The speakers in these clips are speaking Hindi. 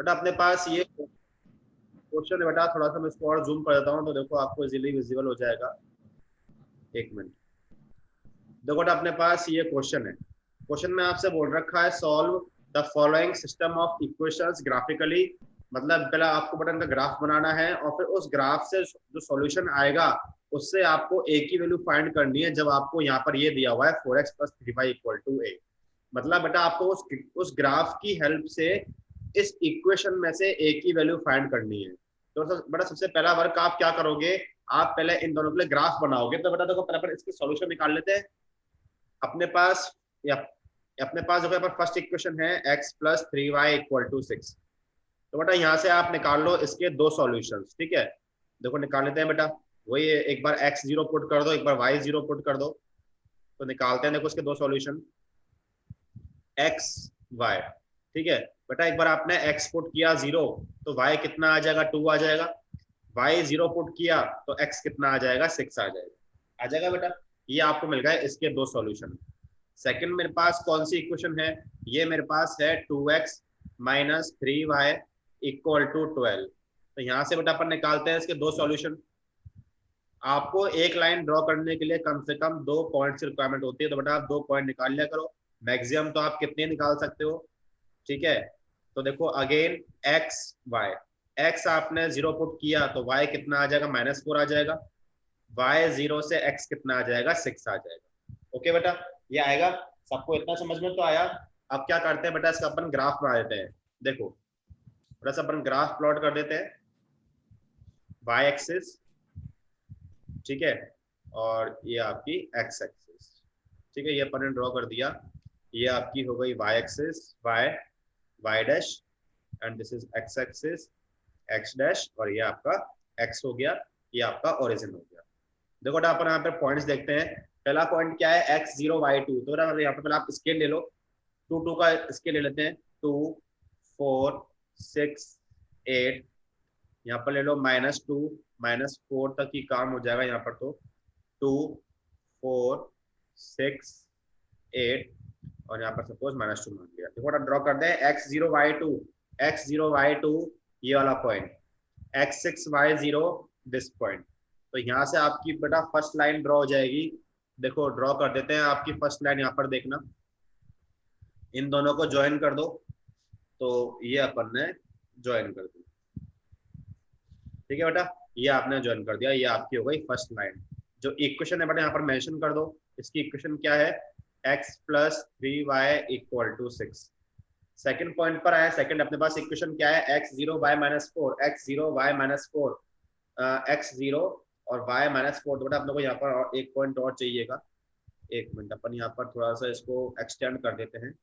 बेटा अपने पास ये क्वेश्चन है बेटा, थोड़ा सा मैं इसको और जूम कर देता हूँ तो देखो आपको इजीली विजिबल हो जाएगा। एक मिनट, देखो बेटा अपने पास ये क्वेश्चन है। क्वेश्चन में आपसे बोल रखा है solve the following system of equations graphically. मतलब पहले आपको बेटा इनका ग्राफ बनाना है और फिर उस ग्राफ से जो सॉल्यूशन आएगा उससे आपको ए की वैल्यू फाइंड करनी है, जब आपको यहाँ पर ये दिया हुआ है 4x + 3y = a। मतलब बेटा आपको उस ग्राफ की हेल्प से इस इक्वेशन में से ए की वैल्यू फाइंड करनी है। तो बेटा सबसे पहला वर्क आप क्या करोगे, आप पहले इन दोनों के लिए ग्राफ बनाओगे। तो बेटा देखो पहले इसके सॉल्यूशन निकाल लेते हैं। अपने पास या अपने पास देखो फर्स्ट इक्वेशन है x + 3y = 6। तो बेटा यहाँ से आप निकाल लो इसके दो सॉल्यूशंस, ठीक है। देखो निकाल लेते हैं बेटा, वही एक बार x0 पुट कर दो, एक बार y0 पुट कर दो। तो निकालते हैं, देखो इसके दो सॉल्यूशन x y, ठीक है। बेटा एक बार आपने x पुट किया 0 तो y कितना आ जाएगा, 2 आ जाएगा। y0 पुट किया तो x कितना आ जाएगा, 6 आ जाएगा बेटा। ये आपको मिल गया इसके दो सॉल्यूशन। सेकंड मेरे पास कौन सी इक्वेशन है, ये मेरे पास है 2x - 3y = 12। तो यहाँ से बेटा अपन निकालते हैं इसके दो सॉल्यूशन। आपको एक लाइन ड्रॉ करने के लिए कम से कम 2 पॉइंट की रिक्वायरमेंट होती है, तो बेटा आप 2 पॉइंट निकाल लिया करो। मैक्सिमम तो आप कितने निकाल सकते हो, ठीक है। तो देखो अगेन x y, x आपने 0 पुट किया तो y कितना आ जाएगा, -4 आ जाएगा। y0 से x कितना आ जाएगा, 6 आ जाएगा। ओके बेटा ये आएगा, सबको इतना समझ में तो आया। अब क्या करते हैं बेटा, इसका अपन ग्राफ बना देते हैं। देखो थोड़ा सा अपन ग्राफ प्लॉट कर देते हैं, y एक्सिस, ठीक है, और ये आपकी x एक्सिस, ठीक है। ये अपन ने ड्रॉ कर दिया। ये आपकी हो गई y axis, y dash, and this is x axis, x dash, और ये आपका x हो गया, ये आपका ओरिजिन हो गया। देखो अपन यहाँ पे पॉइंट्स देखते हैं। पहला पॉइंट क्या है, x0 y2। तो यहाँ पे पहले आप स्केल ले लो, 2 का स्केल ले लेते हैं। 2 4 6 8, यहाँ पर ले लो -2 -4 तक ही काम हो जाएगा यहाँ पर। तो 2 4 6 8, और यहाँ पर सपोज -2 मान लिया। देखो ड्रॉ करते हैं x0 y2 ये वाला point, x6 y0 this point. तो यहाँ से आपकी बेटा फर्स्ट लाइन ड्रॉ हो जाएगी। देखो ड्रॉ कर देते हैं आपकी फर्स्ट लाइन, यहाँ पर देखना, इन दोनों को ज्वाइन कर दो। तो ये अपन ने ज्वाइन कर दी, ठीक है बेटा, ये आपने ज्वाइन कर दिया। ये आपकी हो गई फर्स्ट लाइन। जो इक्वेशन है बेटा यहाँ पर मेंशन कर दो। इसकी इक्वेशन क्या है, x + 3y = 6। सेकंड पॉइंट पर आए, सेकंड अपने पास इक्वेशन क्या है, x0 y -4, x0 y -4, x0 और y -4। तो बेटा अपने को यहाँ पर एक पॉइंट और चाहिएगा। एक मिनट, अपन यहाँ पर थोड़ा सा इसको एक्सटेंड कर देते हैं।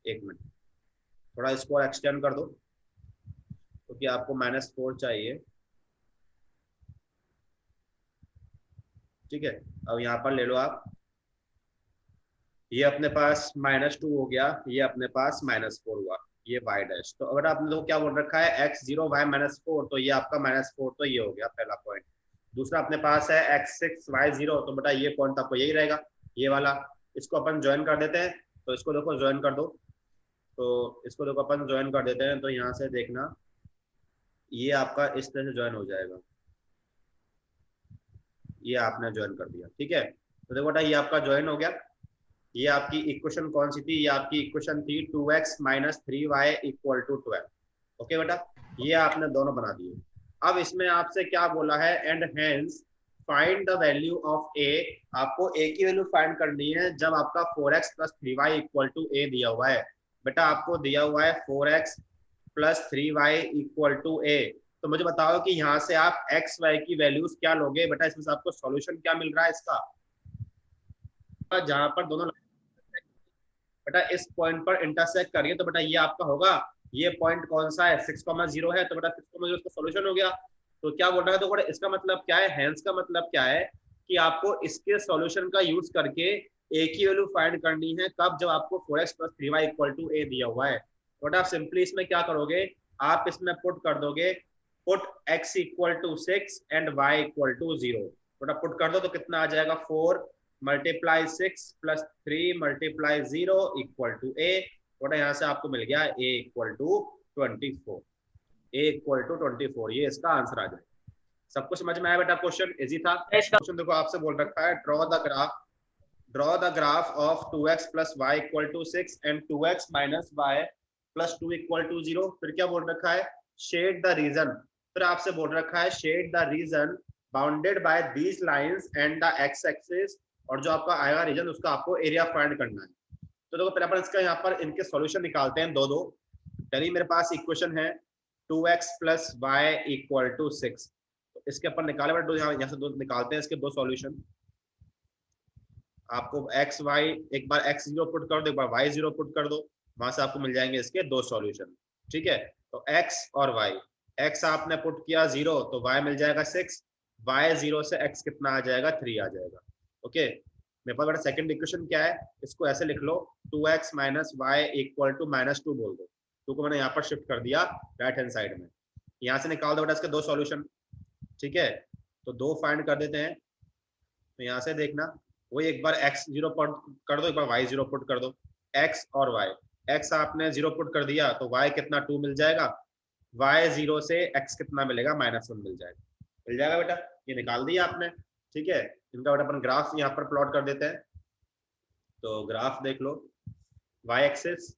एक मिनट, थोड़ा इसको और एक्सटेंड कर दो, क्योंकि तो आपको -4 चाहिए, ठीक है। अब यहाँ पर ले लो आप, ये अपने पास -2 हो गया, ये अपने पास -4 हुआ, ये y डैश। तो अगर आपने लोग क्या बोल रखा है, x0 y -4, तो ये आपका -4, तो ये हो गया पहला पॉइंट। दूसरा अपने पास है x6 y0, तो बेटा ये पॉइंट आपको यही रहेगा, ये वाला। इसको अपन ज्वाइन कर देते हैं। तो इसको देखो ज्वाइन कर दो, तो इसको देखो अपन ज्वाइन कर देते हैं। तो यहाँ से देखना, ये आपका इस तरह से ज्वाइन हो जाएगा। ये आपने ज्वाइन कर दिया, ठीक है। तो देखो बेटा ये आपका ज्वाइन हो गया। ये आपकी इक्वेशन कौन सी थी, ये आपकी इक्वेशन थी 2x - 3y = 12। ओके बेटा, ये आपने दोनों बना दिए। अब इसमें आपसे क्या बोला है, and hence find the value of a। आपको a की वैल्यू फाइंड करनी है जब आपका 4x + 3y = a दिया हुआ है। बेटा आपको दिया हुआ है 4x + 3y = a। तो मुझे बताओ कि यहाँ से आप x y की वैल्यूज क्या लोगे। बेटा इसमें से आपको सॉल्यूशन क्या मिल रहा है इसका, जहां पर दोनों बेटा इस पॉइंट पर इंटरसेक्ट करिए, तो बेटा ये आपका होगा, ये पॉइंट कौन सा है, 6,0 है। तो बेटा 6,0 इसका सॉल्यूशन हो गया। तो क्या बोल रहा है, तो बेटा इसका मतलब क्या है, हेंस का मतलब क्या है कि आपको इसके सॉल्यूशन का यूज करके ए की वैल्यू फाइंड करनी है। कब, जब आपको 4x + 3y = a दिया हुआ है। तो बेटा आप सिंपली इसमें क्या करोगे, आप इसमें पुट कर दोगे, पुट x = 6 एंड y = 0। बेटा पुट कर दो तो कितना आ जाएगा, 4 × 6 + 3 × 0 = a। बेटा यहाँ से आपको मिल गया a = 24, a इक्वल टू 24, ये इसका आंसर आ जाए। सबको समझ में आया बेटा? क्वेश्चन इजी था। क्वेश्चन देखो आपसे बोल रखा है draw the graph of 2x plus y equal to 6 and 2x minus y plus 2 equal to 0। फिर क्या बोल रखा है? Shade the region. फिर आपसे बोल रखा है shade the region bounded by these lines and the x axis, और जो आपका आएगा रीजन उसका आपको एरिया फाइंड करना है। तो देखो पहले अपन इसका यहाँ पर इनके सॉल्यूशन निकालते हैं दो दो। पहले मेरे पास इक्वेशन है 2x plus y equal to 6, तो इसके अपन निकाले बट यहाँ से दो निकालते हैं इसके दो सॉल्यूशन। आपको x y एक बार x0 पुट कर दो, एक बार y0 पुट कर दो, वहां से आपको मिल जाएंगे इसके दो सॉल्यूशन। ठीक है, तो x और y, x आपने पुट किया 0 तो y मिल जाएगा 6, y0 से x कितना आ जाएगा? 3 आ जाएगा। ओके, मेरे पास बेटा सेकंड इक्वेशन क्या है, इसको ऐसे लिख लो 2x minus y equal to -2 बोल दो। 2 को मैंने यहाँ पर शिफ्ट कर दिया राइट हैंड साइड में। यहाँ से निकाल दो बेटा इसके दो सॉल्यूशन। ठीक है, तो दो फाइंड कर देते हैं। तो यहाँ से देखना वही एक बार x0 पुट कर दो, एक बार y0 पुट कर दो। x और y, x आपने 0 पुट कर दिया तो y कितना 2 मिल जाएगा, y0 से x कितना मिलेगा? -1 मिल जाएगा। मिल जाएगा बेटा, ये निकाल दिया आपने। ठीक है, इनका बेटा अपन ग्राफ यहाँ पर प्लॉट कर देते हैं। तो ग्राफ देख लो, y एक्सिस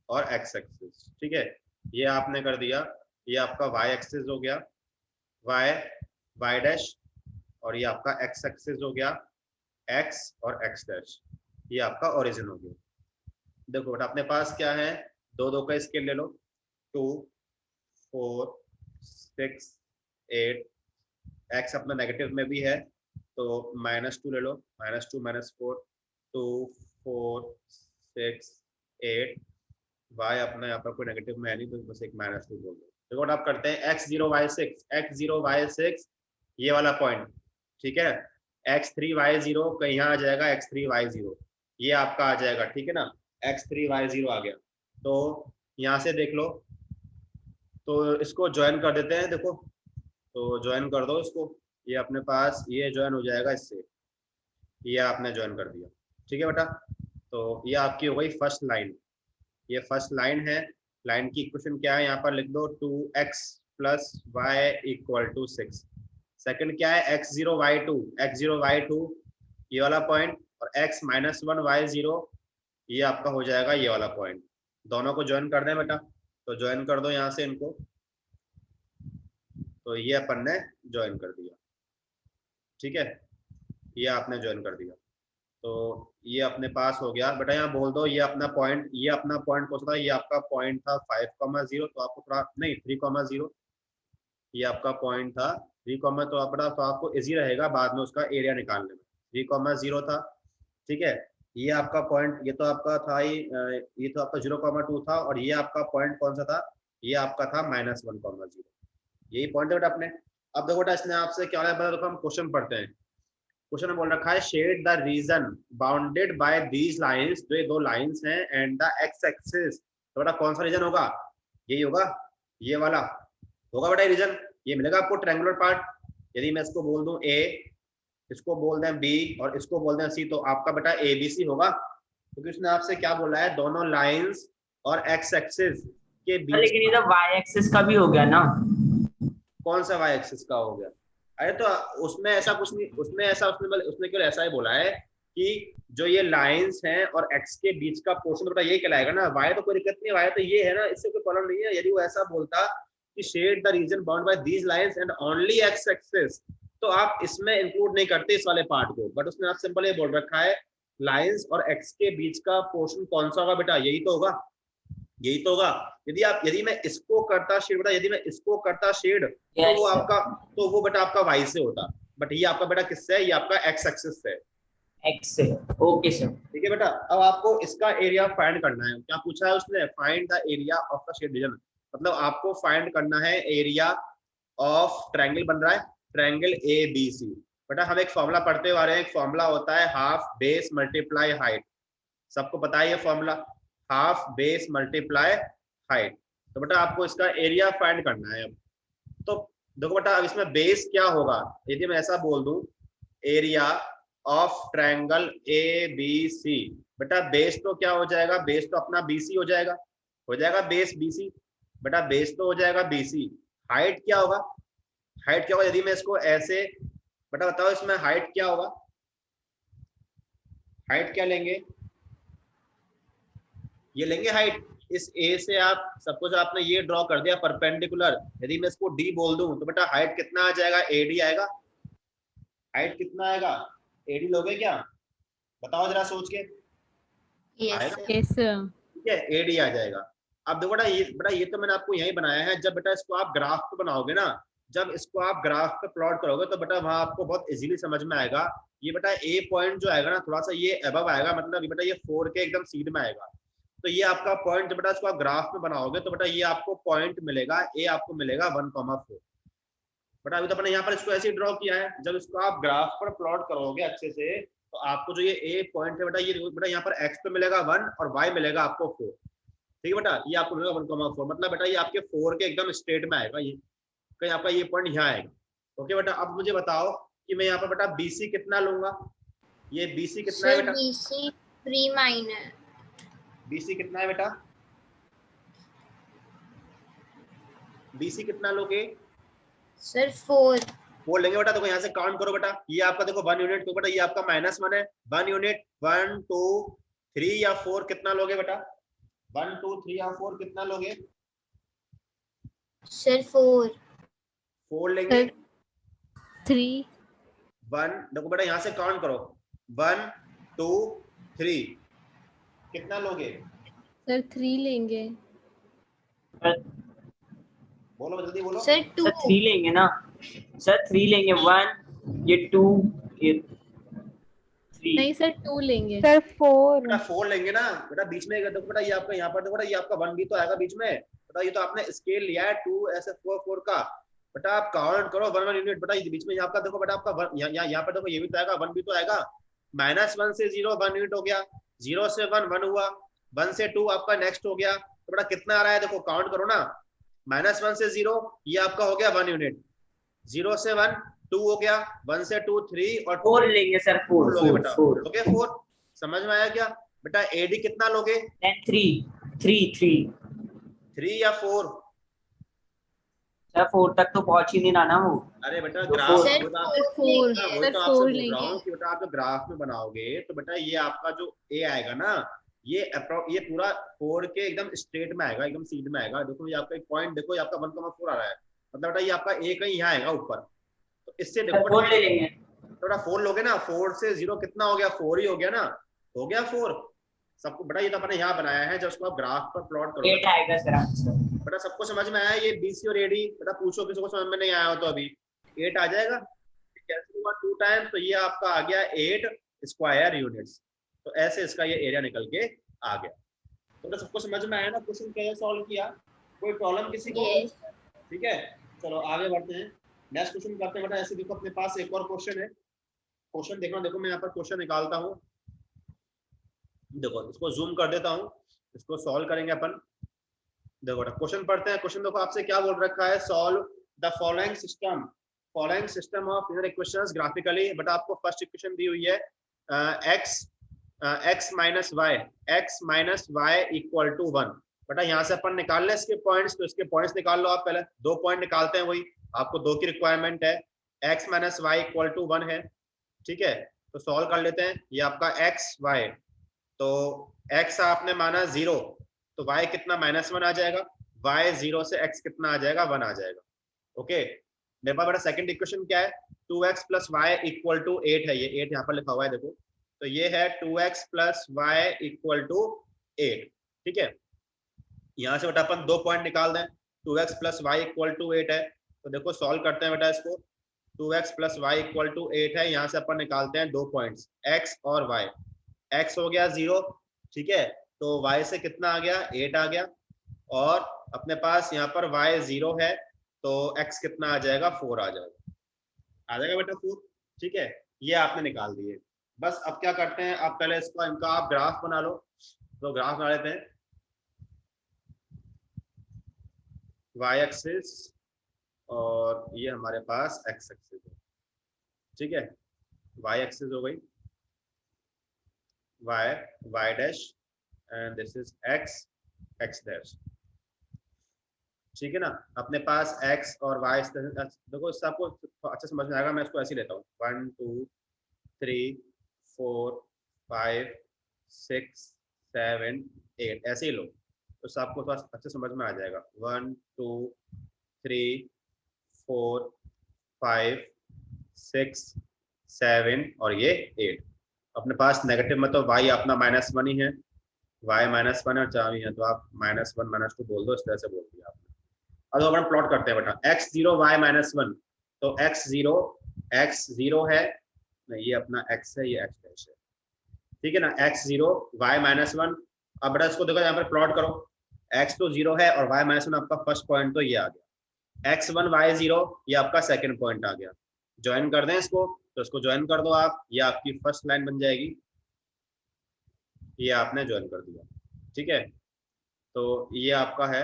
और x एक्सिस। ठीक है, ये आपने कर दिया, ये आपका y एक्सिस हो गया, y डैश, और ये आपका x एक्सिस हो गया, x और x डैश, ये आपका ओरिजिन हो गया। देखो बेटा अपने पास क्या है, दो दो का स्केल ले लो, 2 4 6 8, x अपना नेगेटिव में भी है तो -2 ले लो, -2 -4 2 4 6 8, y अपना यहाँ पर कोई नेगेटिव में है नहीं तो बस एक -2 बोल दो। देखो आप करते हैं x0 y6 ये वाला पॉइंट। ठीक है, x3 y0 कहीं आ जाएगा, x3 y0 ये आपका आ जाएगा। ठीक है ना, x3 y0 आ गया। तो यहाँ से देख लो, तो इसको ज्वाइन कर देते हैं। देखो तो ज्वाइन कर दो इसको, ये अपने पास ये ज्वाइन हो जाएगा इससे, ये आपने ज्वाइन कर दिया। ठीक है बेटा, तो ये आपकी हो गई फर्स्ट लाइन, ये फर्स्ट लाइन है। लाइन की इक्वेशन क्या है यहाँ पर लिख दो, 2x plus y equal to 6। Second क्या है, x0 y2 ये वाला पॉइंट, और x -1 y0 ये आपका हो जाएगा ये वाला पॉइंट। दोनों को ज्वाइन कर दें बेटा, तो ज्वाइन कर दो यहाँ से इनको, तो ये अपन ने ज्वाइन कर दिया। ठीक है, ये आपने ज्वाइन कर दिया, तो ये अपने पास हो गया बेटा। यहाँ बोल दो ये अपना पॉइंट कौन सा था, ये आपका पॉइंट था 5,0, तो आपको थोड़ा नहीं 3,0, ये आपका पॉइंट था 3, तो आपको इजी रहेगा बाद में उसका एरिया निकालने में। 3,0 था। ठीक है, ये आपका पॉइंट, ये तो आपका था ही, ये तो आपका 0,2 था, और ये आपका पॉइंट कौन सा था, ये आपका था -1,0। यही पॉइंट है बेटा अपने। अब देखो बेटा इसने आपसे क्या बोला, देखो हम क्वेश्चन पढ़ते हैं। क्वेश्चन में बोल रखा है shade the region bounded by these lines, जो ये दो लाइंस हैं, एंड द एक्स एक्सिस। तो बेटा कौन सा रीजन होगा, यही होगा, ये वाला होगा बेटा रीजन। ये मिलेगा आपको ट्रायंगुलर पार्ट। यदि मैं इसको बोल दूं A, इसको बोल दें B और इसको बोल दें C, तो आपका बेटा ABC होगा, क्योंकि उसने आपसे क्या बोला है, दोनों लाइंस और एक्स एक्सिस के बीच। लेकिन ये तो वाई एक्सिस का भी हो गया ना। कौन सा वाई एक्सिस का हो गया? अरे तो उसमें ऐसा कुछ नहीं, उसने केवल ऐसा ही बोला है कि जो ये लाइंस हैं और एक्स के बीच का पोर्शन बेटा ये कहलाएगा ना। वाई तो कोई दिक्कत नहीं, वाई तो ये है ना, इससे कोई प्रॉब्लम नहीं है। यदि वो ऐसा बोलता कि shade the region bound by these lines and only x axis, तो आप इसमें इंक्लूड नहीं करते इस वाले पार्ट को। बट उसने आप सिंपल ये बोल रखा है लाइंस और एक्स के बीच का पोर्शन कौन सा होगा बेटा, यही तो होगा, यही तो होगा। यदि मैं इसको करता शेड बेटा, यदि मैं इसको करता शेड, तो वो आपका, तो वो बेटा आपका वाई से होता। बट ये आपका बेटा किससे है, ये आपका एक्स एक्सिस से, एक्स से। Okay sir. ठीक है बेटा। अब आपको इसका एरिया फाइंड करना है। क्या पूछा है उसने, find the area of the shade region, मतलब आपको फाइंड करना है एरिया ऑफ ट्रायंगल बन रहा है, ट्रायंगल ABC। बेटा हम एक फॉर्मूला पढ़ते हुए आ रहे हैं, एक फॉर्मूला होता है हाफ बेस मल्टीप्लाई हाइट, सबको पता है ये formula, half base multiply height. तो बेटा आपको इसका एरिया फाइंड करना है। अब तो देखो बेटा, अब इसमें बेस क्या होगा, यदि मैं ऐसा बोल दूं एरिया ऑफ ट्रायंगल ABC, बेटा बेस तो क्या हो जाएगा, बेस तो अपना BC हो जाएगा बेस BC। बेटा बेस तो हो जाएगा BC। हाइट क्या होगा, हाइट क्या होगा यदि मैं इसको ऐसे, बेटा बताओ इसमें हाइट क्या होगा, हाइट क्या लेंगे, ये लेंगे हाइट। इस ए से आप सपोज आपने ये ड्रॉ कर दिया परपेंडिकुलर, यदि मैं इसको डी बोल दूं तो बेटा हाइट कितना आ जाएगा, AD आएगा। हाइट कितना आएगा, AD लोगे क्या, बताओ जरा सोच के, यस आएगा, यस ठीक है, AD आ जाएगा। अब देखो बेटा ये तो मैंने आपको यही बनाया है, जब बेटा इसको आप ग्राफ पे बनाओगे ना, जब इसको आप ग्राफ पे प्लॉट करोगे तो बेटा वहां आपको बहुत इजीली समझ में आएगा। ये बेटा ए पॉइंट जो आएगा ना थोड़ा सा ये अबव आएगा, मतलब ये बेटा ये 4 के एकदम सीध में आएगा। तो ये आपका पॉइंट जब बेटा इसको आप ग्राफ में बनाओगे तो बेटा ये आपको पॉइंट मिलेगा, ए आपको मिलेगा 1,4। बेटा अभी तो अपने यहाँ पर इसको ऐसे ही ड्रॉ किया है, जब इसको आप ग्राफ पर प्लॉट करोगे अच्छे से तो आपको जो ये ए पॉइंट है बेटा, ये बेटा यहाँ पर एक्स पे मिलेगा 1 और वाई मिलेगा आपको 4। ठीक है बेटा, ये आपको मिलेगा 1,4, मतलब बेटा ये आपके 4 के एकदम स्ट्रेट में आएगा, ये कहीं आपका ये पॉइंट यहाँ आएगा। ओके बेटा, अब मुझे बताओ कि मैं यहाँ पर बेटा BC कितना लूंगा, ये BC कितना है सर बेटा, BC 3 माइनर, BC कितना है बेटा, BC कितना लोगे, सर 4 4 लेंगे बेटा। देखो यहाँ से काउंट करो बेटा, ये आपका देखो 1 यूनिट, तो बेटा ये आपका -1 है, 1 यूनिट, 1 2 3 या 4 कितना लोगे बेटा, 1 2 3 या 4 कितना लोगे, सर 4 लेंगे, 3 1, देखो बेटा यहाँ से काउंट करो, 1 2 3 कितना लोगे, सर 3 लेंगे, बोलो जल्दी बोलो, सर 2 सर 3 लेंगे ना, सर 3 लेंगे, 1 ये 2 ये 3। नहीं सर 2 लेंगे, सर 4 बेटा 4 लेंगे ना बेटा, बीच में देखो बेटा ये आपका यहाँ पर देखो बेटा, ये आपका 1 भी तो आएगा बीच में बेटा, ये तो आपने स्केल लिया है 2 ऐसे 4 4 का, बेटा आप काउंट करो 1 1 यूनिट बेटा, ये बीच में यहाँ आपका देखो बेटा आपका यहाँ पर देखो ये भी तो आएगा, 1 भी तो आएगा, -1 से 0 1 यूनिट हो गया, 0 से 1 1 हुआ, 1 से 2 आपका नेक्स्ट हो गया, तो बेटा कितना आ रहा है देखो काउंट करो ना, -1 से 0 ये आपका हो गया 1 यूनिट, 0 से 1 2 हो गया, 1 से 2 3 और 4 लेंगे सर, 4 लोगे बेटा, 4 ओके 4, समझ में आया क्या बेटा, AD कितना लोगे, 3 3 या 4, सर 4 तक तो पहुंच ही नहीं रहा ना वो। अरे बेटा तो ग्राफ सर वही 4 तो आपसे बोल रहा हूँ कि बेटा आप जो ग्राफ में बनाओगे तो बेटा ये आपका जो ए आएगा ना, ये पूरा 4 के एकदम स्ट्रेट में आएगा, एकदम सीध में आएगा। देखो ये आपका एक पॉइंट देखो, ये आपका 1,4 आ रहा है, मतलब बेटा ये आपका ए कहीं यहाँ आएगा ऊपर, तो इससे देखो 4 ले लेंगे, तो बेटा 4 लोगे ना, 4 से 0 कितना हो गया, 4 ही हो गया ना, हो गया 4 सबको बेटा, ये तो अपने यहाँ बनाया है, जब उसको आप ग्राफ पर प्लॉट करोगे 8 आएगा सर आंसर। बेटा सबको समझ में आया, ये BC और AD, बेटा पूछो किसी को समझ में नहीं आया हो तो अभी 8 आ जाएगा, कैसे हुआ 2 टाइम, तो ये आपका आ गया 8 स्क्वायर यूनिट्स, तो ऐसे इसका ये एरिया निकल के आ गया। तो बेटा सबको समझ में आया ना, क्वेश्चन कैसे सॉल्व किया, कोई प्रॉब्लम किसी को, ठीक है, चलो आगे बढ़ते हैं, नेक्स्ट क्वेश्चन करते हैं बेटा। ऐसे देखो अपने पास एक और क्वेश्चन है, क्वेश्चन देखो, देखो मैं यहाँ पर क्वेश्चन निकालता हूँ, देखो इसको जूम कर देता हूँ, इसको सॉल्व करेंगे अपन। देखो क्वेश्चन पढ़ते हैं, क्वेश्चन देखो आपसे क्या बोल रखा है, solve the following system of linear equations graphically, but आपको फर्स्ट इक्वेशन दी हुई है x minus y equal to 1, बेटा यहाँ से अपन निकाल लें इसके पॉइंट्स, तो इसके पॉइंट्स निकाल लो आप, पहले 2 पॉइंट निकालते हैं, वही आपको 2 की रिक्वायरमेंट है, x minus y equal to 1 है, ठीक है, तो सॉल्व कर लेते हैं। ये आपका x y, तो x आपने माना 0, तो y कितना -1 आ जाएगा, y 0 से x कितना आ जाएगा, 1 आ जाएगा। ओके, मेरे पास बेटा सेकंड इक्वेशन क्या है, 2x plus y equal to 8 है, ये 8 यहाँ पर लिखा हुआ है देखो, तो ये है 2x plus y equal to 8, ठीक है, यहाँ से बेटा अपन 2 पॉइंट निकाल दें, 2x plus y equal to 8 है, तो देखो सॉल्व करते हैं बेटा इसको, 2x plus y equal to 8 है, यहाँ से अपन निकालते हैं 2 पॉइंट्स x और y, x हो गया 0, ठीक है, तो y से कितना आ गया, 8 आ गया, और अपने पास यहाँ पर y 0 है, तो x कितना आ जाएगा, 4 आ जाएगा बेटा 4, ठीक है, ये आपने निकाल दिए। बस अब क्या करते हैं, आप पहले इसको इनका आप ग्राफ बना लो, तो ग्राफ बना लेते हैं, y एक्सिस और ये हमारे पास x एक्सिस है, ठीक है, y एक्सिस हो गई y dash and this is x dash. ठीक है ना। अपने पास x और y इस तरह देखो, इससे आपको अच्छा समझ में आएगा। मैं इसको ऐसे ही लेता हूँ 1 2 3 4 5 6 7 8 ऐसे ही लो, तो इससे आपको थोड़ा अच्छे समझ में आ जाएगा। 1 2 3 4 5 6 7 और ये 8। अपने पास नेगेटिव मतलब y अपना -1 ही है, y -1 और 4 ही है, तो आप -1 -2 बोल दो, इस तरह से बोल दिया आपने। अब अपन प्लॉट करते हैं बेटा, x0 y -1, तो x0 है नहीं, ये अपना x है, ये x डैश है, ठीक है ना। x0 y -1। अब बेटा इसको देखो यहाँ पर प्लॉट करो, x तो 0 है और y -1 आपका फर्स्ट पॉइंट तो ये आ गया, x1 y0 ये आपका सेकंड पॉइंट आ गया। ज्वाइन कर दें इसको, तो इसको ज्वाइन कर दो आप, ये आपकी फर्स्ट लाइन बन जाएगी, ये आपने ज्वाइन कर दिया, ठीक है। तो ये आपका है,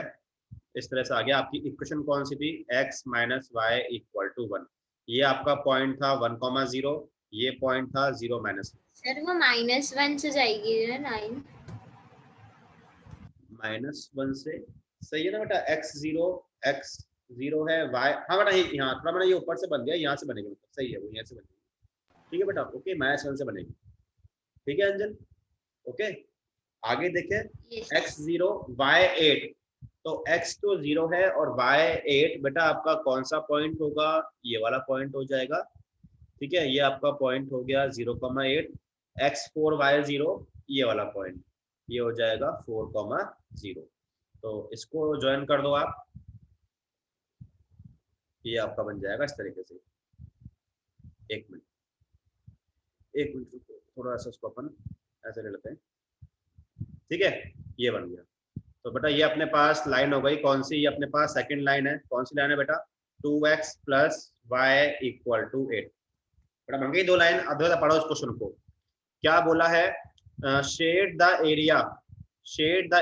इस तरह से आ गया। आपकी इक्वेशन कौन सी थी, x - y = 1, ये आपका पॉइंट था 1,0, ये पॉइंट था 0 -1। सर वो -1 से जाएगी ना 9। -1 से सही है ना बेटा। x0 है y, हाँ बेटा यहाँ थोड़ा मैंने ये ऊपर से बन गया, यहाँ से बनेगी, मतलब सही है वो यहाँ से बनेगी, ठीक है बेटा। ओके, -1 से बनेगी, ठीक है अंजन। ओके, आगे देखें, x0 y8, तो x तो 0 है और y8 बेटा आपका कौन सा पॉइंट होगा, ये वाला पॉइंट हो जाएगा, ठीक है। ये आपका पॉइंट हो गया 0,8। x4 y0 ये वाला पॉइंट, ये हो जाएगा 4,0। तो इसको ज्वाइन कर दो आप, ये आपका बन जाएगा इस तरीके से। एक मिनट रुको, थोड़ा सा इसको अपन ऐसे ले लेते हैं, ठीक है। ये बन गया। तो बेटा ये अपने पास लाइन हो गई कौन सी, ये अपने पास सेकंड लाइन है। कौन सी लाइन है बेटा, 2x + y = 8। बेटा बन गई दो लाइन। अब देखो पढ़ो इस क्वेश्चन को, क्या बोला है, shade the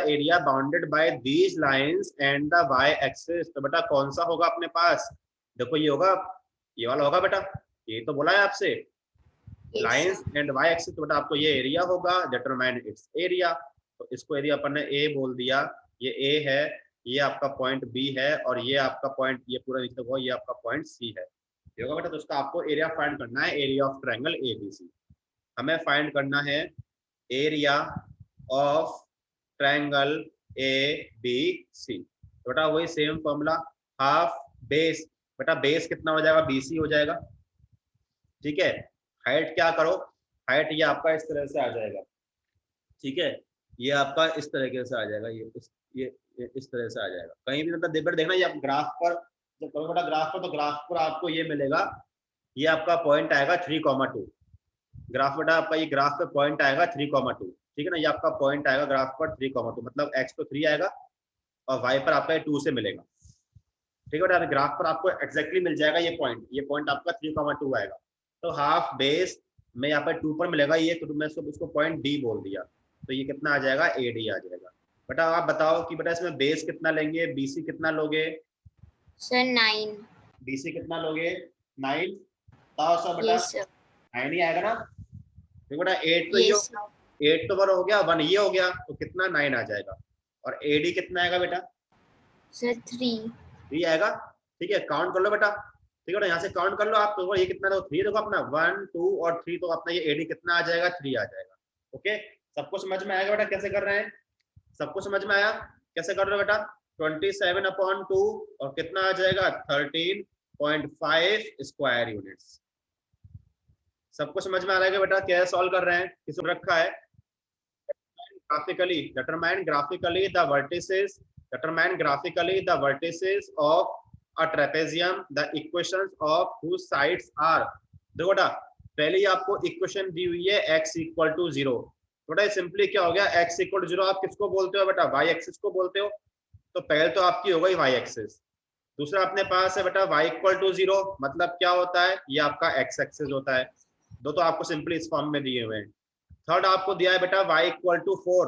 area bounded by these lines and the y axis. तो बेटा कौन सा होगा अपने पास, देखो ये होगा, ये वाला होगा बेटा, ये तो बोला है आपसे, लाइंस एंड y एक्सिस। तो बेटा आपको ये एरिया होगा, डिटरमाइन इट्स एरिया। तो इसको यदि अपन ने a बोल दिया, ये a है, ये आपका पॉइंट b है, और ये आपका पॉइंट, ये पूरा नीचे हुआ, ये आपका पॉइंट c है, ये होगा बेटा। तो उसका आपको एरिया फाइंड करना है, एरिया ऑफ ट्रायंगल ABC। हमें फाइंड करना है एरिया ऑफ ट्रायंगल ABC। तो बेटा वही सेम फॉर्मूला, हाफ बेस, बेटा बेस कितना हो जाएगा, BC हो जाएगा, ठीक है। हाइट क्या करो, हाइट ये आपका इस तरह से आ जाएगा, ठीक है। ये आपका इस तरीके से आ जाएगा, ये इस तरह से आ जाएगा। कहीं भी मतलब देखना, ये आप ग्राफ पर जब करो बेटा, ग्राफ पर, तो ग्राफ पर आपको ये मिलेगा, ये आपका पॉइंट आएगा 3,2। ग्राफ बेटा आपका ये ग्राफ पे पॉइंट आएगा 3,2, ठीक है ना। ये आपका पॉइंट आएगा ग्राफ पर 3,2, मतलब x तो 3 आएगा और y पर आपका 2 से मिलेगा, ठीक है बेटा। ग्राफ पर आपको एग्जैक्टली मिल जाएगा ये पॉइंट आपका 3,2 आएगा। तो हाफ बेस में यहाँ पर 2 पर मिलेगा ये, तो मैं उसको पॉइंट D बोल दिया, तो ये कितना आ जाएगा, AD आ जाएगा। बेटा आप बताओ कि बेटा इसमें बेस कितना लेंगे, BC कितना लोगे सर 9। BC कितना लोगे 9, बताओ सब बेटा। 9 ही आएगा ना, देखो बेटा 8 तो ये 8 तो 1 हो गया, 1 ये हो गया, तो कितना 9 आ जाएगा। और AD कितना आएगा बेटा, सर 3 आएगा, ठीक है। काउंट कर लो बेटा, ठीक है ना, यहाँ से काउंट कर लो आप, तो ये कितना, तो 3 देखो अपना 1 2 और 3, तो अपना ये AD कितना आ जाएगा, 3 आ जाएगा। ओके, सबको समझ में आएगा बेटा कैसे कर रहे हैं, सबको समझ में आया कैसे कर रहे हो बेटा। 27/2 और कितना आ जाएगा 13.5 स्क्वायर यूनिट्स। सबको समझ में आ रहा है बेटा क्या सॉल्व कर रहे हैं, किसको रखा है, determine graphically the vertices of a trapezium, the equations of whose sides are। देखो बेटा पहले ही आपको इक्वेशन दी हुई है x = 0। बेटा सिंपली क्या हो गया, x = 0 आप किसको बोलते हो बेटा, y एक्सिस को बोलते हो। तो पहले तो आपकी हो गई y एक्सिस। दूसरा अपने पास है बेटा y = 0, मतलब क्या होता है, ये आपका x एक्सिस होता है। दो तो आपको सिंपली इस फॉर्म में दिए हुए हैं। थर्ड आपको दिया है बेटा y = 4।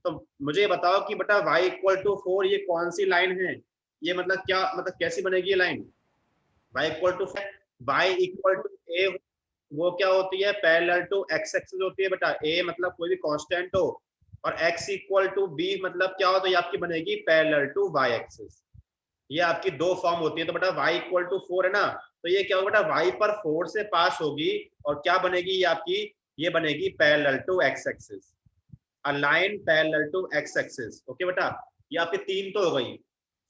तो मुझे बताओ कि बेटा y = 4 ये कौन सी लाइन है, ये मतलब क्या, मतलब कैसी बनेगी ये लाइन, y = 4, y = a, वो क्या होती है, पैरेलल टू x एक्सिस होती है बेटा। a मतलब कोई भी कांस्टेंट हो, और x = b मतलब क्या होता है, आपकी बनेगी पैरेलल टू y एक्सिस। ये आपकी दो फॉर्म होती है, तो बेटा y इक्वल टू 4 है ना, तो ये क्या होगा बेटा, y पर 4 से पास होगी और क्या बनेगी ये आपकी, ये बनेगी parallel to x axis, a line parallel to x axis. Okay बेटा, ये आपकी 3 तो हो गई।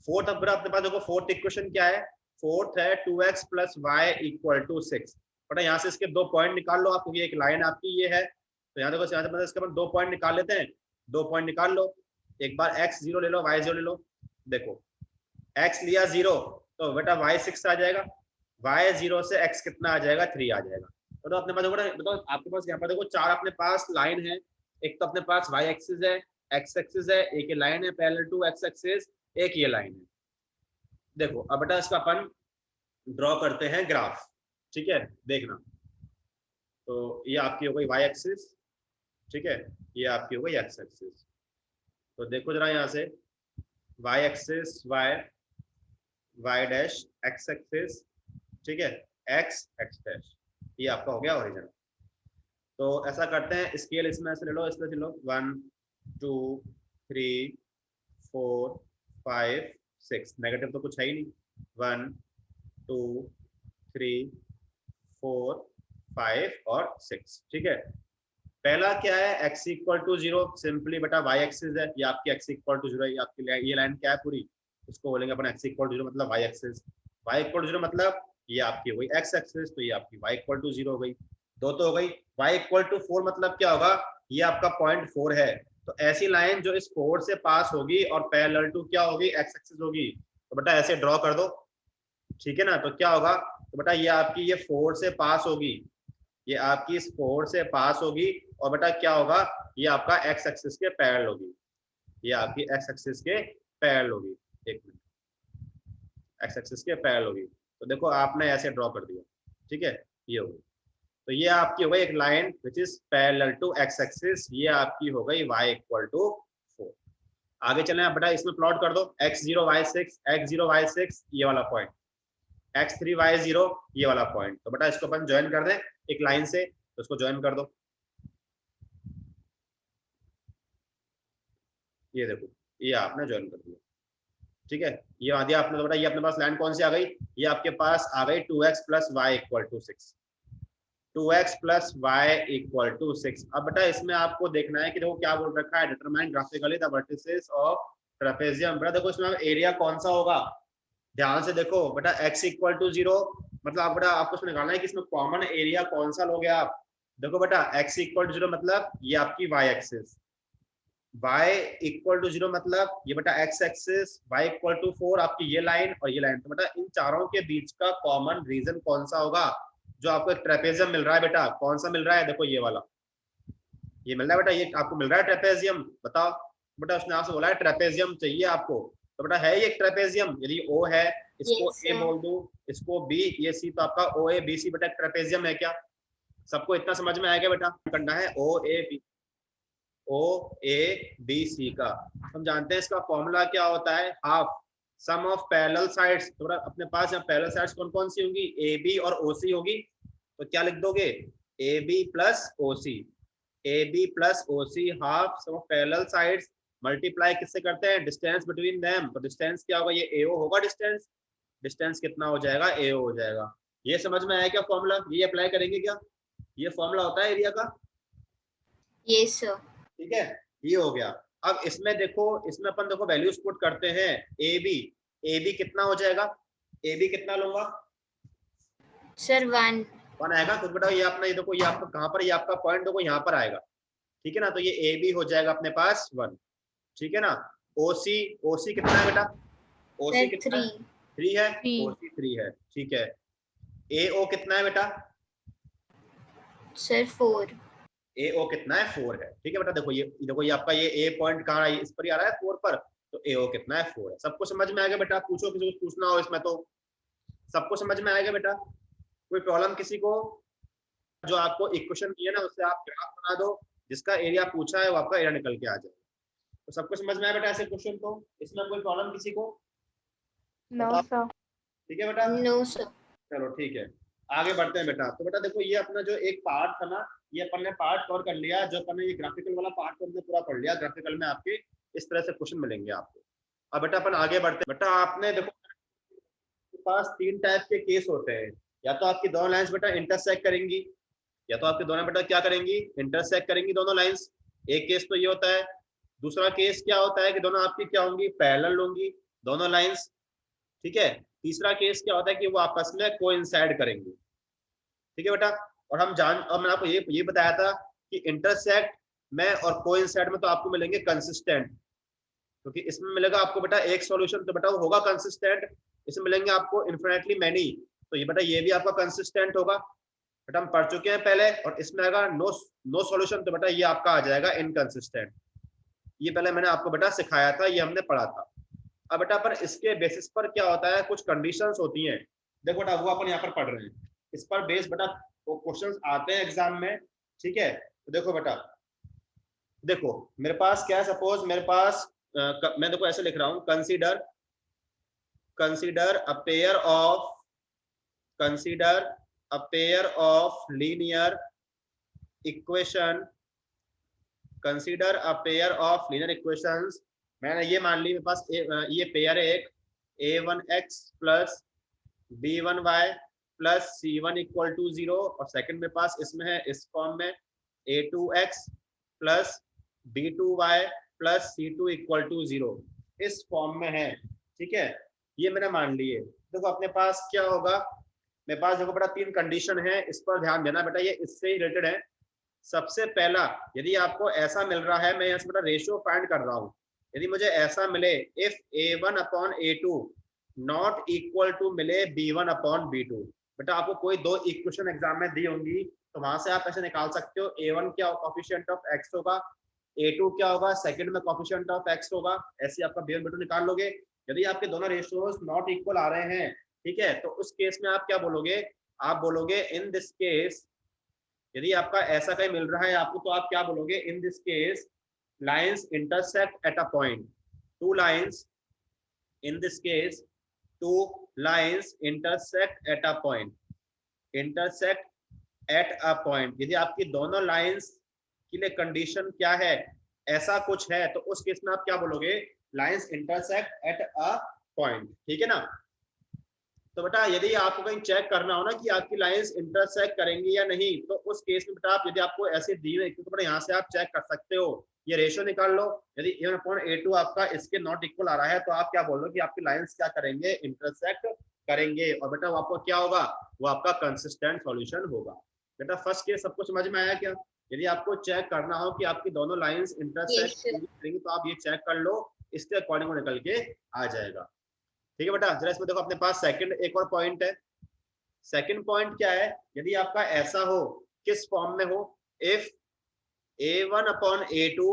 फोर्थ अब अपने पास देखो, फोर्थ इक्वेशन क्या है, फोर्थ है 2x plus y equal to 6। बेटा यहाँ से इसके दो पॉइंट निकाल लो आप, क्योंकि एक लाइन आपकी ये है, तो यहाँ देखो यहाँ से मतलब इसके बाद दो पॉइंट निकाल लेते हैं, दो पॉइंट निकाल लो। एक बार x 0 ले लो, y 0 ले लो। देखो x लिया 0 तो बेटा y 6 आ जाएगा, y 0 से x कितना आ जाएगा, 3 आ जाएगा। तो अपने पास देखो आपके पास यहाँ पर देखो चार अपने पास लाइन है, एक तो अपने पास y एक्सिस है, x एक्सिस है, एक ये लाइन है पैरेलल टू x एक्सिस, एक ये लाइन है। देखो अब बेटा इसका अपन ड्रॉ करते हैं ग्राफ, ठीक है, देखना। तो ये आपकी हो गई y एक्सिस, ठीक है, ये आपकी हो गई x एक्सिस। तो देखो जरा यहाँ से y axis y dash, x axis, ठीक है, x डैश, ये आपका हो गया ओरिजिन। तो ऐसा करते हैं, स्केल इसमें से ले लो, इसमें से लो 1 2 3 4 5 6, नेगेटिव तो कुछ है ही नहीं, 1 2 3 4 5 और 6, ठीक है। पहला क्या है, x इक्वल टू 0, सिंपली बेटा y एक्सिस है, ये आपकी x इक्वल टू 0 है, ये आपकी ये लाइन क्या है पूरी, इसको बोलेंगे अपन x इक्वल टू 0 मतलब y axis, y equal to 0 मतलब ये आपकी हो गई x एक्सिस, तो ये आपकी y इक्वल टू 0 हो गई, दो तो हो गई। y इक्वल टू 4 मतलब क्या होगा, ये आपका पॉइंट 4 है, तो ऐसी लाइन जो इस 4 से पास होगी और पैरेलल टू क्या होगी, x एक्सिस होगी, तो बेटा ऐसे ड्रॉ कर दो, ठीक है ना। तो क्या होगा, तो बेटा ये आपकी ये 4 से पास होगी, ये आपकी इस 4 से पास होगी, और बेटा क्या होगा, ये आपका x एक्सिस के पैरेलल होगी, ये आपकी x एक्सिस के पैरेलल होगी, एक मिनट, x एक्सिस के पैरेलल होगी। तो देखो आपने ऐसे ड्रॉ कर दिया, ठीक है, ये होगी, तो ये आपकी हो गई एक line which is parallel to x axis, ये आपकी हो गई y इक्वल टू 4। आगे चलें आप बेटा, इसमें प्लॉट कर दो x0 y6 ये वाला पॉइंट, x3 y0 ये वाला पॉइंट। तो बेटा इसको अपन ज्वाइन कर दें एक लाइन से, तो इसको ज्वाइन कर दो, ये देखो ये आपने ज्वाइन कर दिया, ठीक है, ये आ दिया आपने। तो बेटा ये अपने पास लाइन कौन सी आ गई, ये आपके पास आ गई 2x plus y equal to 6, 2x plus y equal to 6। अब बेटा इसमें आपको देखना है कि देखो क्या बोल रखा है, determine graphically the vertices of trapezium. बेटा देखो इसमें एरिया कौन सा होगा, ध्यान से देखो बेटा, x इक्वल टू 0 मतलब आप बेटा आपको इसमें निकालना है कि इसमें कॉमन एरिया कौन सा लोगे आप। देखो बेटा x इक्वल टू 0 मतलब ये आपकी y axis, y equal to 0 मतलब ये बेटा x axis, y equal to 4 आपकी ये लाइन और ये लाइन। तो बेटा इन चारों के बीच का कॉमन रीजन कौन सा होगा, जो आपको एक ट्रेपेजियम मिल रहा है बेटा, कौन सा मिल रहा है, देखो ये वाला, ये मिल रहा है बेटा, ये आपको मिल रहा है ट्रेपेजियम। बताओ बेटा, उसने आपसे बोला है ट्रेपेजियम चाहिए आपको, तो बेटा है ये एक ट्रेपेजियम, यदि O है इसको Yes, A sir. बोल दो, इसको B, ये C, तो आपका OABC बेटा ट्रेपेजियम है क्या, सबको इतना समझ में आएगा बेटा, करना है OABC का। हम जानते हैं इसका फॉर्मूला क्या होता है, half sum of parallel sides. तो अपने पास यहाँ पैरेलल साइड्स कौन कौन सी होंगी, AB और OC होगी, तो क्या लिख दोगे, AB plus OC, half sum of parallel sides multiply किससे करते हैं, डिस्टेंस बिटवीन देम। तो डिस्टेंस क्या होगा, ये AO होगा, डिस्टेंस कितना हो जाएगा, AO हो जाएगा। ये समझ में आया क्या फॉर्मूला, ये अप्लाई करेंगे क्या, ये फॉर्मूला होता है एरिया का, Yes, sir. ठीक है, ये हो गया। अब इसमें देखो, इसमें अपन देखो वैल्यूज पुट करते हैं, AB कितना हो जाएगा, AB कितना लूंगा, Sir, 1. 1 आएगा, तो बेटा ये अपना, ये देखो ये आपका कहाँ पर, ये आपका पॉइंट देखो यहाँ पर आएगा, ठीक है ना, तो ये AB हो जाएगा अपने पास 1, ठीक है ना। OC कितना है बेटा, OC Sir, कितना है, 3. 3 है, 3. OC 3 है, ठीक है। AO कितना है बेटा, Sir, 4. AO कितना है, 4 है, ठीक है बेटा। देखो ये आपका ये A पॉइंट कहाँ है, इस पर ही आ रहा है 4 पर, तो AO कितना है, 4 है। सबको समझ में आएगा बेटा, पूछो किसी को पूछना हो इसमें, तो सबको समझ में आएगा बेटा, कोई प्रॉब्लम किसी को, जो आपको इक्वेशन दिए ना उससे आप ग्राफ बना दो, जिसका एरिया पूछा है वो आपका एरिया निकल के आ जाए। तो सबको समझ में आया बेटा ऐसे क्वेश्चन, तो इसमें कोई प्रॉब्लम किसी को, नो सर। ठीक है बेटा, No, sir. चलो ठीक है, आगे बढ़ते हैं बेटा। तो बेटा देखो ये अपना जो एक पार्ट था ना, ये अपन ने पार्ट कवर कर लिया, जो अपन ने ये ग्राफिकल वाला पार्ट को हमने पूरा पढ़ लिया। ग्राफिकल में आपके इस तरह से क्वेश्चन मिलेंगे आपको। अब बेटा अपन आगे बढ़ते हैं। बेटा आपने देखो पास तीन टाइप के केस होते हैं, या तो आपकी दोनों लाइंस बेटा इंटरसेक्ट करेंगी, या तो आपकी दोनों बेटा क्या करेंगी, इंटरसेक्ट करेंगी दोनों लाइंस। एक केस तो ये होता है। दूसरा केस क्या होता है कि दोनों आपकी क्या होंगी, पैरेलल होंगी दोनों लाइंस, ठीक है। तीसरा केस क्या होता है कि वो आपस में कोइंसाइड करेंगी, ठीक है बेटा। और मैंने आपको ये बताया था कि इंटरसेक्ट में और कोइंसाइड में तो आपको मिलेंगे कंसिस्टेंट, क्योंकि इसमें मिलेगा आपको बेटा एक सॉल्यूशन तो बेटा वो होगा कंसिस्टेंट, इसमें मिलेंगे आपको इन्फिनिटली मैनी, तो ये बेटा ये भी आपका कंसिस्टेंट होगा बेटा, हम पढ़ चुके हैं पहले। और इसमें अगर नो सॉल्यूशन तो बेटा ये आपका आ जाएगा इनकंसिस्टेंट, ये पहले मैंने आपको बेटा सिखाया था, ये हमने पढ़ा था। अब बेटा पर इसके बेसिस पर क्या होता है, कुछ कंडीशंस होती हैं, देखो बेटा वो अपन यहाँ पर पढ़ रहे हैं, इस पर बेस बेटा वो क्वेश्चंस आते हैं एग्जाम में, ठीक है। तो देखो बेटा, देखो मेरे पास क्या है, सपोज मेरे पास मैं देखो ऐसे लिख रहा हूँ, consider a pair of linear equation, consider a pair of linear equations. मैंने ये मान ली मेरे पास ये पेयर है एक, a1x plus b1y plus c1 equal to 0, और सेकंड मेरे पास इसमें है इस फॉर्म में a2x plus b2y plus c2 equal to 0, इस फॉर्म में है, ठीक है। ये मैंने मान लिए। देखो अपने पास क्या होगा, मेरे पास देखो बेटा तीन कंडीशन है, इस पर ध्यान देना बेटा, ये इससे रिलेटेड है। सबसे पहला, यदि आपको ऐसा मिल रहा है, मैं यहाँ से बेटा रेशियो फाइंड कर रहा हूँ, यदि मुझे ऐसा मिले if a1 upon a2 not equal to मिले b1 अपॉन b2, बेटा आपको कोई दो इक्वेशन एग्जाम में दी होंगी, तो वहां से आप ऐसे निकाल सकते हो, a1 क्या कोफिशिएंट ऑफ x होगा, a2 क्या होगा, सेकंड में कोफिशिएंट ऑफ x होगा, ऐसे आपका b1 b2 निकाल लोगे। यदि आपके दोनों रेशियोज नॉट इक्वल आ रहे हैं, ठीक है, तो उस केस में आप क्या बोलोगे, आप बोलोगे इन दिस केस, यदि आपका ऐसा कहीं मिल रहा है आपको, तो आप क्या बोलोगे, in this case lines intersect at a point, two lines, in this case two lines intersect at a point, intersect at a point. यदि आपकी दोनों लाइंस के लिए कंडीशन क्या है, ऐसा कुछ है, तो उस केस में आप क्या बोलोगे, lines intersect at a point, ठीक है ना। तो बेटा यदि आपको कहीं चेक करना हो ना कि आपकी लाइंस इंटरसेक्ट करेंगी या नहीं, तो उस केस में बेटा आप, यदि आपको ऐसे दी हुई, तो बेटा यहाँ से आप चेक कर सकते हो, ये रेशियो निकाल लो, यदि a1/a2 आपका इसके नॉट इक्वल आ रहा है, तो आप क्या बोल लो कि आपकी लाइंस क्या करेंगे, इंटरसेक्ट करेंगे, और बेटा वो आपको क्या होगा, वो आपका कंसिस्टेंट सॉल्यूशन होगा। बेटा फर्स्ट केस सबको समझ में आया क्या। यदि आपको चेक करना हो कि आपकी दोनों लाइंस इंटरसेक्ट करेंगी, तो आप ये चेक कर लो, इसके अकॉर्डिंग निकल के आ जाएगा, ठीक है बेटा। जरा इसमें देखो अपने पास सेकंड एक और पॉइंट है। सेकंड पॉइंट क्या है, यदि आपका ऐसा हो, किस फॉर्म में हो, इफ a1 अपॉन a2,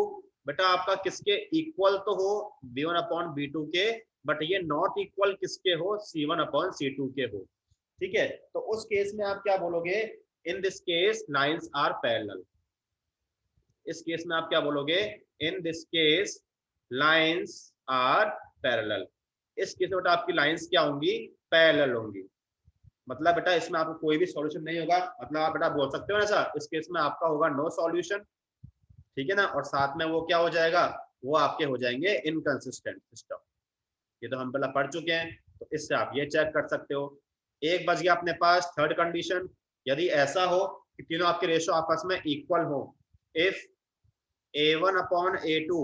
बेटा आपका किसके इक्वल तो हो, b1 अपॉन b2 के, बट ये नॉट इक्वल किसके हो, c1 अपॉन c2 के हो, ठीक है। तो उस केस में आप क्या बोलोगे, in this case lines are parallel, इस केस में आप क्या बोलोगे, in this case lines are parallel, इस केस में बेटा आपकी लाइंस क्या होंगी, पैरेलल होंगी। मतलब बेटा इसमें आपको कोई भी सॉल्यूशन नहीं होगा, मतलब आप बेटा बोल सकते हो ना सर, इस केस में आपका होगा नो सॉल्यूशन, ठीक है ना, और साथ में वो क्या हो जाएगा, वो आपके हो जाएंगे इनकंसिस्टेंट सिस्टम। ये तो हम पहले पढ़ चुके हैं, तो इससे आप ये चेक कर सकते हो। एक बच गया अपने पास थर्ड कंडीशन, यदि ऐसा हो कि तीनों आपके रेशो आपस में इक्वल हो, इफ a1 अपॉन a2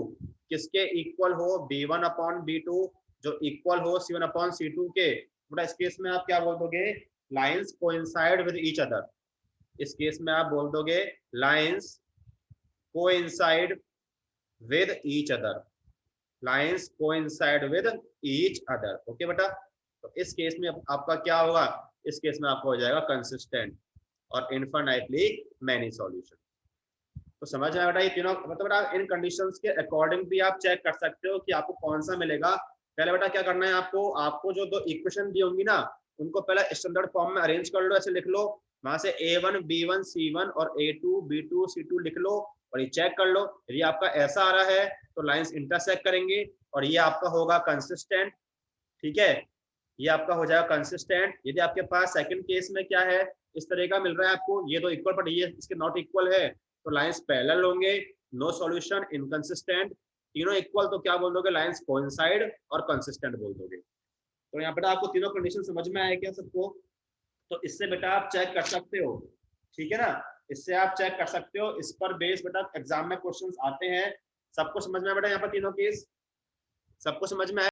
किसके इक्वल हो, b1 अपॉन b2 जो इक्वल हो c1 अपॉन c2 के, बड़ा इस केस में आप क्या बोल दोगे, lines coincide with each other, इस केस में आप बोल दोगे lines coincide with each other, lines coincide with each other, okay बेटा। तो इस केस में आपका क्या होगा, इस केस में आपका हो जाएगा कंसिस्टेंट और इनफाइनाइटली मैनी सॉल्यूशन। तो समझ आया बेटा, ये तीनों मतलब बेटा इन कंडीशंस के अकॉर्डिंग भी आप चेक कर सकते हो कि आपको कौन सा मिलेगा। पहले बेटा क्या करना है आपको जो दो इक्वेशन दी होंगी ना, उनको पहले स्टैंडर्ड फॉर्म में अरेंज कर लो, ऐसे लिख लो, वहां से a1 b1 c1 और a2 b2 c2 लिख लो, और ये चेक कर लो, यदि आपका ऐसा आ रहा है तो लाइंस इंटरसेक्ट करेंगे, और ये आपका होगा कंसिस्टेंट, ठीक है, ये आपका हो जाएगा कंसिस्टेंट। यदि आपके पास सेकंड केस में क्या है, इस तरह का मिल रहा है आपको, ये दो इक्वल बट ये इसके नॉट इक्वल है, तो लाइंस पैरेलल होंगे, नो सॉल्यूशन, इनकंसिस्टेंट। तीनों इक्वल तो क्या बोल दोगे, लाइंस कोइंसाइड और कंसिस्टेंट बोल दोगे। तो यहाँ बेटा आपको तीनों कंडीशन समझ में आए क्या सबको? तो इससे बेटा आप चेक कर सकते हो, ठीक है ना, इससे आप चेक कर सकते हो, इस पर बेस बेटा एग्जाम में क्वेश्चंस आते हैं। सबको समझ में आया बेटा यहाँ पर तीनों केस? सबको समझ में आया?